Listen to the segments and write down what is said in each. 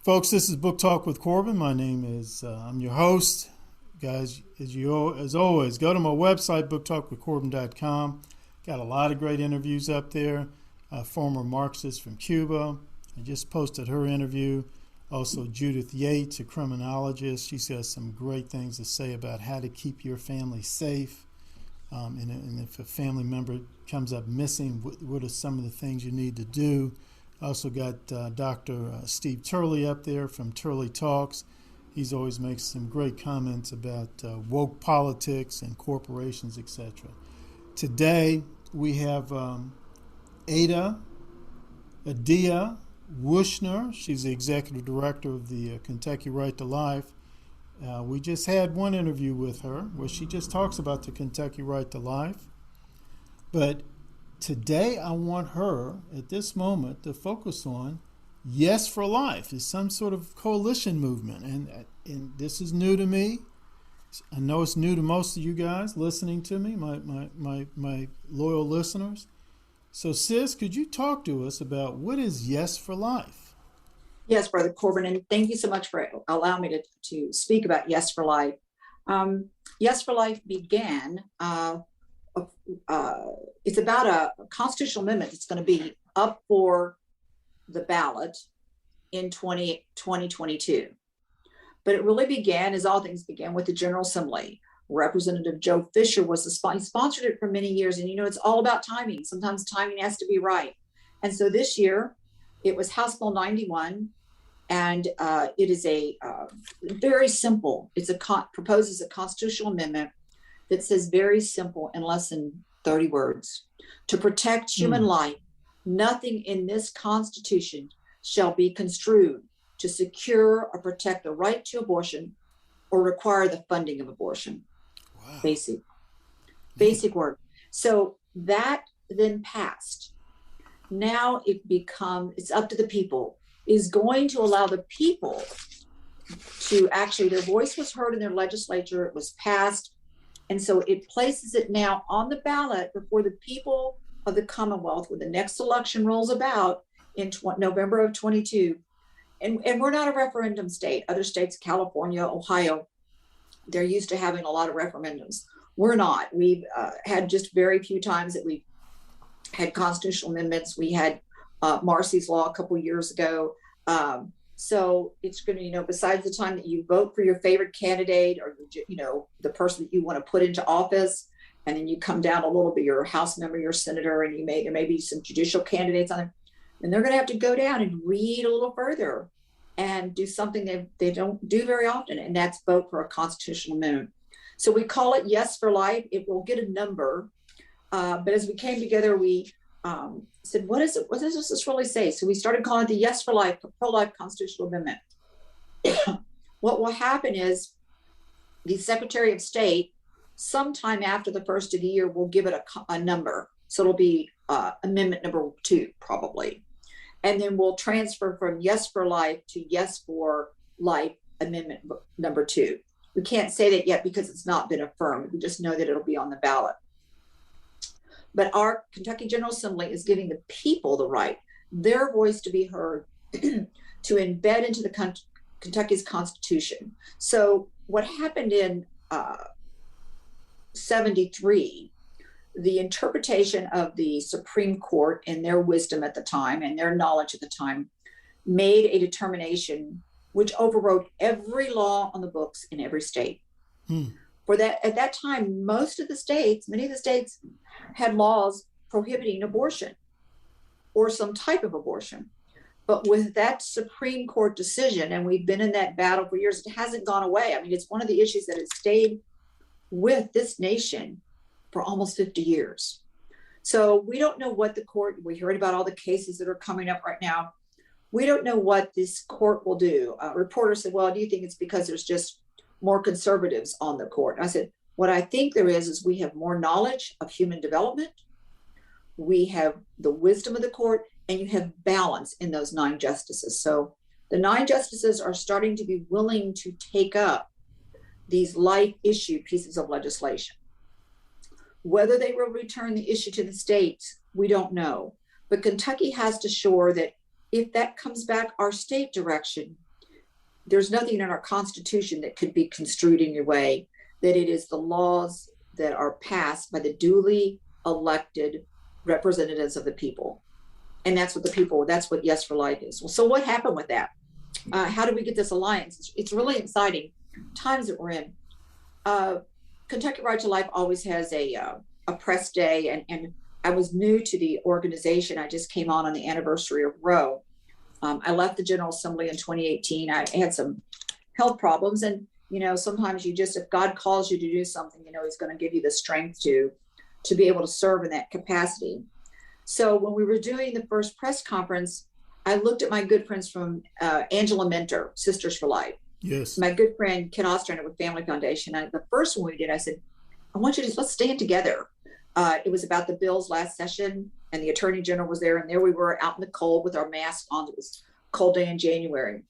Folks, this is Book Talk with Corbin. My name is, I'm your host. Guys, as always, go to my website, booktalkwithcorbin.com. Got a lot of great interviews up there. A former Marxist from Cuba. I just posted her interview. Also, Judith Yates, a criminologist. She's got some great things to say about how to keep your family safe. And if a family member comes up missing, what are some of the things you need to do? Also got Dr. Steve Turley up there from Turley Talks. He's always makes some great comments about woke politics and corporations, etc. Today we have Addia Wuchner. She's the executive director of the Kentucky Right to Life. We just had one interview with her where she just talks about the Kentucky Right to Life. But today, I want her, at this moment, to focus on Yes for Life. It's some sort of coalition movement, and this is new to me. I know it's new to most of you guys listening to me, my loyal listeners. So, sis, could you talk to us about what is Yes for Life? Yes, Brother Corbin, and thank you so much for allowing me to speak about Yes for Life. Yes for Life began it's about a constitutional amendment that's going to be up for the ballot in 2022. But it really began, as all things began, with the General Assembly. Representative Joe Fisher was he sponsored it for many years. And, it's all about timing. Sometimes timing has to be right. And so this year, it was House Bill 91. And it is a very simple, proposes a constitutional amendment that says very simple in less than 30 words. To protect human life, nothing in this Constitution shall be construed to secure or protect the right to abortion or require the funding of abortion. Wow. Basic word. So that then passed. Now it's up to the people, is going to allow the people to actually, their voice was heard in their legislature, it was passed. And so it places it now on the ballot before the people of the Commonwealth when the next election rolls about in November of 22. And we're not a referendum state. Other states, California, Ohio, they're used to having a lot of referendums. We're not. We've had just very few times that we've had constitutional amendments. We had Marcy's Law a couple years ago. So it's going to, besides the time that you vote for your favorite candidate or, the person that you want to put into office, and then you come down a little bit, your House member, your senator, and there may be some judicial candidates on there, and they're going to have to go down and read a little further and do something they don't do very often, and that's vote for a constitutional amendment. So we call it Yes for Life. It will get a number, but as we came together, we said, what is it? What does this really say? So we started calling it the Yes for Life, pro-life constitutional amendment. What will happen is the Secretary of State, sometime after the first of the year, will give it a number. So it'll be amendment number 2, probably. And then we'll transfer from Yes for Life to Yes for Life amendment number 2. We can't say that yet because it's not been affirmed. We just know that it'll be on the ballot. But our Kentucky General Assembly is giving the people the right, their voice to be heard, to embed into the Kentucky's Constitution. So what happened in 73, the interpretation of the Supreme Court and their wisdom at the time and their knowledge at the time made a determination which overrode every law on the books in every state. For that, at that time, many of the states had laws prohibiting abortion or some type of abortion. But with that Supreme Court decision, and we've been in that battle for years, it hasn't gone away. I mean, it's one of the issues that has stayed with this nation for almost 50 years. So we don't know what we heard about all the cases that are coming up right now. We don't know what this court will do. A reporter said, well, do you think it's because there's just more conservatives on the court? And I said, what I think there is we have more knowledge of human development. We have the wisdom of the court, and you have balance in those 9 justices. So the 9 justices are starting to be willing to take up these life issue pieces of legislation. Whether they will return the issue to the states, we don't know. But Kentucky has to show that if that comes back our state direction, there's nothing in our Constitution that could be construed in your way, that it is the laws that are passed by the duly elected representatives of the people. And that's what Yes for Life is. Well, so what happened with that? How did we get this alliance? It's really exciting times that we're in. Kentucky Right to Life always has a press day, and I was new to the organization. I just came on the anniversary of Roe. I left the General Assembly in 2018. I had some health problems, and sometimes if God calls you to do something, He's going to give you the strength to be able to serve in that capacity. So when we were doing the first press conference, I looked at my good friends from Angela Mentor, Sisters for Life. Yes. My good friend Ken Ostrander with Family Foundation. The first one we did, I said, let's stand together. It was about the bills last session, and the Attorney General was there, and there we were out in the cold with our masks on. It was a cold day in January.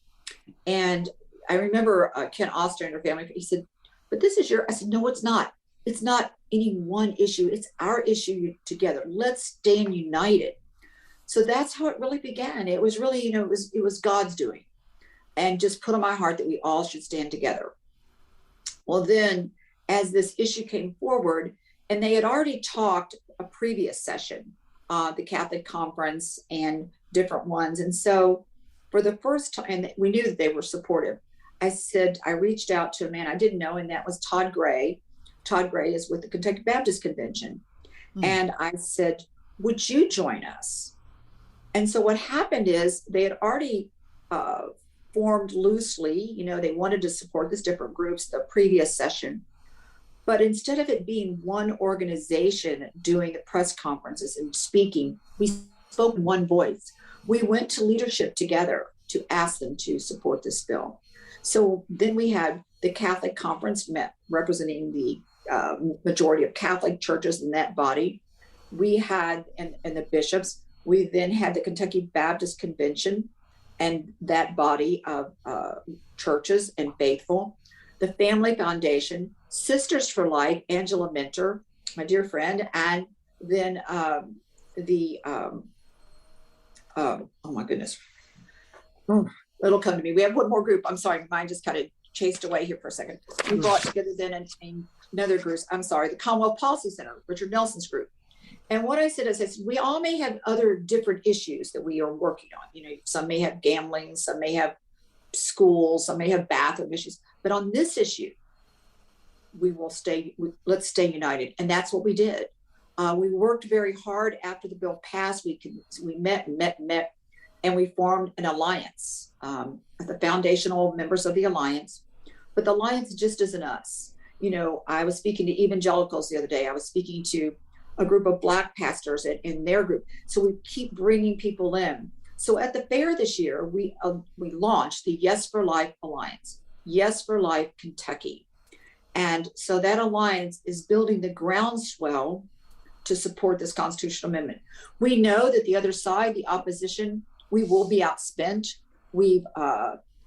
And I remember Ken Ostrander, family, he said, but this is I said, no, it's not. It's not any one issue. It's our issue together. Let's stand united. So that's how it really began. It was really, it was God's doing, and just put on my heart that we all should stand together. Well, then as this issue came forward, and they had already talked a previous session, the Catholic Conference and different ones. And so for the first time, and we knew that they were supportive, I reached out to a man I didn't know, and that was Todd Gray. Todd Gray is with the Kentucky Baptist Convention. And I said, would you join us? And so what happened is they had already formed loosely, they wanted to support these different groups the previous session. But instead of it being one organization doing the press conferences and speaking, we spoke in one voice. We went to leadership together to ask them to support this bill. So then we had the Catholic Conference met, representing the majority of Catholic churches in that body. We had, and the bishops. We then had the Kentucky Baptist Convention and that body of churches and faithful, the Family Foundation, Sisters for Life, Angela Mentor, my dear friend, and then oh my goodness, it'll come to me. We have one more group. I'm sorry, mine just kind of chased away here for a second. We brought together then another group. I'm sorry, the Commonwealth Policy Center, Richard Nelson's group. And what I said is, we all may have other different issues that we are working on. Some may have gambling, some may have schools, some may have bathroom issues. But on this issue, let's stay united. And that's what we did. We worked very hard after the bill passed. We met, and we formed an alliance, the foundational members of the alliance. But the alliance just isn't us. I was speaking to evangelicals the other day. I was speaking to a group of Black pastors in their group. So we keep bringing people in. So at the fair this year, we launched the Yes for Life Alliance, Yes for Life Kentucky. And so that alliance is building the groundswell to support this constitutional amendment. We know that the other side, the opposition, we will be outspent.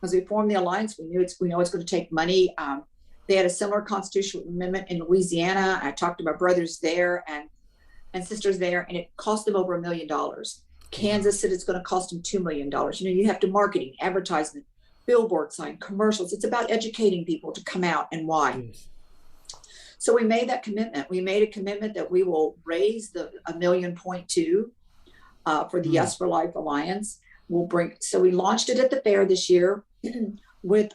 As we formed the alliance, we know it's going to take money. They had a similar constitutional amendment in Louisiana. I talked to my brothers there and sisters there, and it cost them over $1 million. Kansas said it's going to cost them $2 million. You have to marketing, advertisement, billboard sign, commercials. It's about educating people to come out and why. Yes. So we made that commitment. We made a commitment that we will raise the $1.2 million for the Yes for Life Alliance. So we launched it at the fair this year with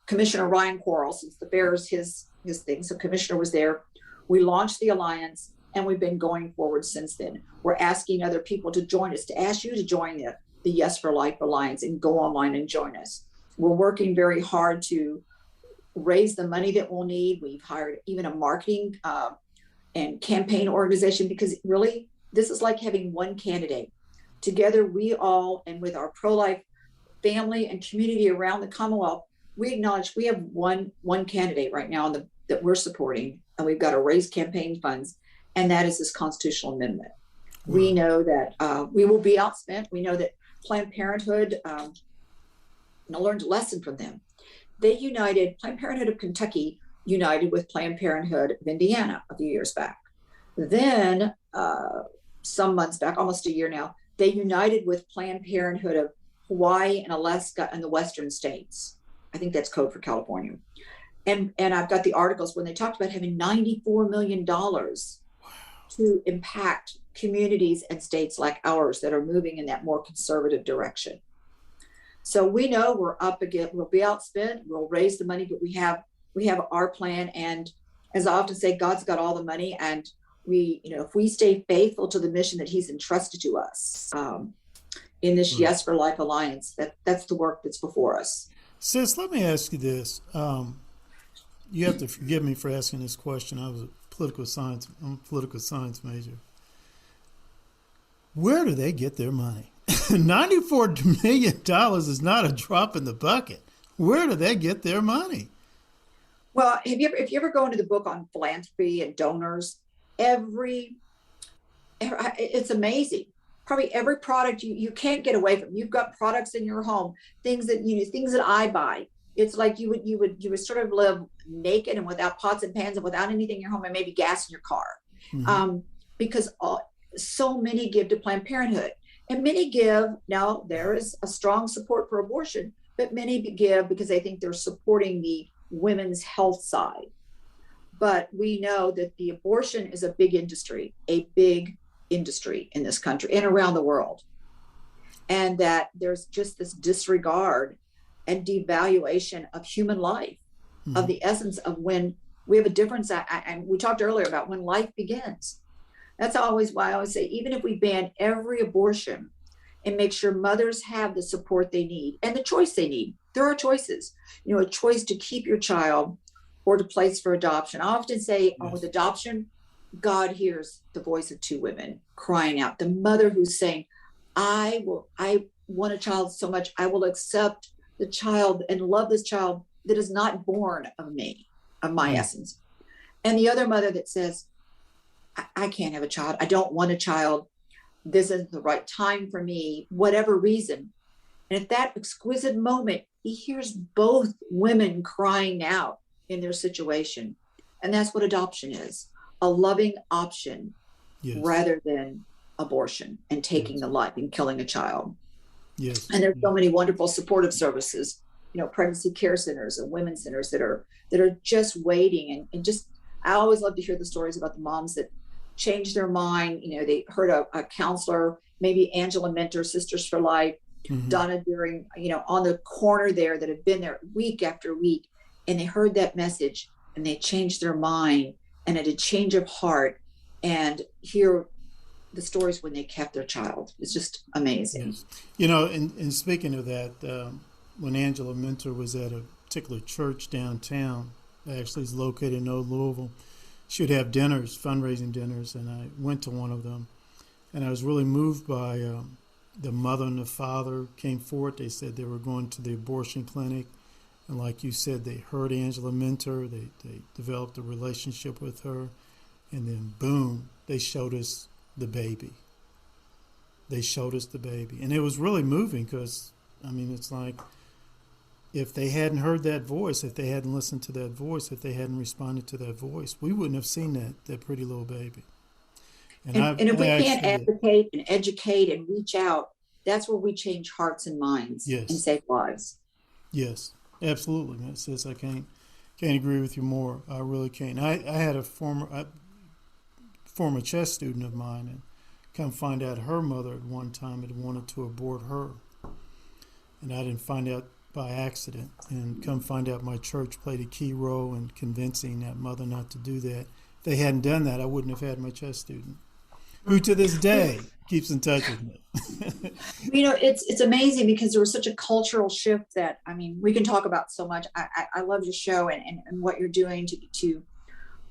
Commissioner Ryan Quarles, since the fair is his thing. So Commissioner was there. We launched the alliance, and we've been going forward since then. We're asking other people to join us, to ask you to join the Yes for Life Alliance and go online and join us. We're working very hard to raise the money that we'll need. We've hired even a marketing and campaign organization, because really this is like having one candidate. Together, we all, and with our pro-life family and community around the Commonwealth, we acknowledge we have one candidate right now that we're supporting, and we've got to raise campaign funds, and that is this constitutional amendment. Wow. We know that we will be outspent. We know that Planned Parenthood, I learned a lesson from them. Planned Parenthood of Kentucky united with Planned Parenthood of Indiana a few years back. Then some months back, almost a year now, they united with Planned Parenthood of Hawaii and Alaska and the Western states. I think that's code for California. And I've got the articles when they talked about having $94 million to impact communities and states like ours that are moving in that more conservative direction. So we know we're up again, we'll be outspent, we'll raise the money, but we have our plan. And as I often say, God's got all the money, and we, if we stay faithful to the mission that he's entrusted to us in this Yes for Life Alliance, that's the work that's before us. Sis, let me ask you this. You have to forgive me for asking this question. I'm a political science major. Where do they get their money? $94 million is not a drop in the bucket. Where do they get their money? Well, if you ever go into the book on philanthropy and donors, it's amazing. Probably every product you can't get away from. You've got products in your home, things that I buy. It's like you would sort of live naked and without pots and pans and without anything in your home, and maybe gas in your car. Mm-hmm. Because so many give to Planned Parenthood, and many give. Now there is a strong support for abortion, but many give because they think they're supporting the women's health side. But we know that the abortion is a big industry in this country and around the world. And that there's just this disregard and devaluation of human life, mm-hmm. of the essence of when we have a difference. And we talked earlier about when life begins. That's always why I always say, even if we ban every abortion and make sure mothers have the support they need and the choice they need, there are choices, a choice to keep your child or to place for adoption. I often say with adoption, God hears the voice of two women crying out. The mother who's saying, I want a child so much, I will accept the child and love this child that is not born of me, of my essence. And the other mother that says, I can't have a child. I don't want a child. This isn't the right time for me, whatever reason. And at that exquisite moment, he hears both women crying out in their situation. And that's what adoption is, a loving option rather than abortion and taking the life and killing a child. Yes. And there's so many wonderful supportive services, pregnancy care centers and women's centers that are just waiting. And just, I always love to hear the stories about the moms that changed their mind. They heard a counselor, maybe Angela Mentor, Sisters for Life, mm-hmm. Donna Deering, on the corner there that have been there week after week. And they heard that message and they changed their mind and had a change of heart, and hear the stories when they kept their child. It's just amazing. Yes. And speaking of that, when Angela Mentor was at a particular church downtown, actually is located in Old Louisville, she would have dinners, fundraising dinners, and I went to one of them. And I was really moved by the mother and the father came forward. They said they were going to the abortion clinic. And like you said, they heard Angela Mentor. They developed a relationship with her. And then, boom, they showed us the baby. And it was really moving because, it's like if they hadn't heard that voice, if they hadn't listened to that voice, if they hadn't responded to that voice, we wouldn't have seen that pretty little baby. And if we can't advocate and educate and reach out, that's where we change hearts and minds and save lives. Yes, absolutely. Sis, I can't agree with you more. I really can't. I had a former chess student of mine, and come find out her mother at one time had wanted to abort her. And I didn't find out by accident. And come find out my church played a key role in convincing that mother not to do that. If they hadn't done that, I wouldn't have had my chess student, who to this day keeps in touch with me. It's amazing because there was such a cultural shift that, we can talk about so much. I love your show and what you're doing to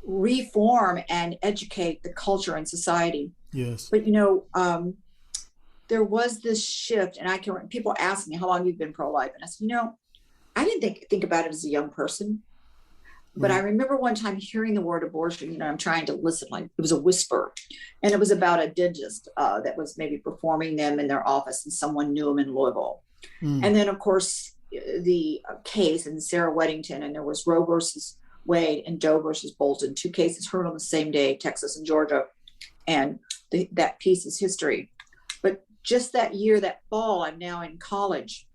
reform and educate the culture and society. Yes. But, there was this shift, and people ask me how long you've been pro-life. And I said, I didn't think about it as a young person. But I remember one time hearing the word abortion, I'm trying to listen, like it was a whisper. And it was about a dentist that was maybe performing them in their office, and someone knew him in Louisville. And then, of course, the case in Sarah Weddington, and there was Roe versus Wade and Doe versus Bolton, two cases heard on the same day, Texas and Georgia. And that piece is history. But just that year, that fall, I'm now in college.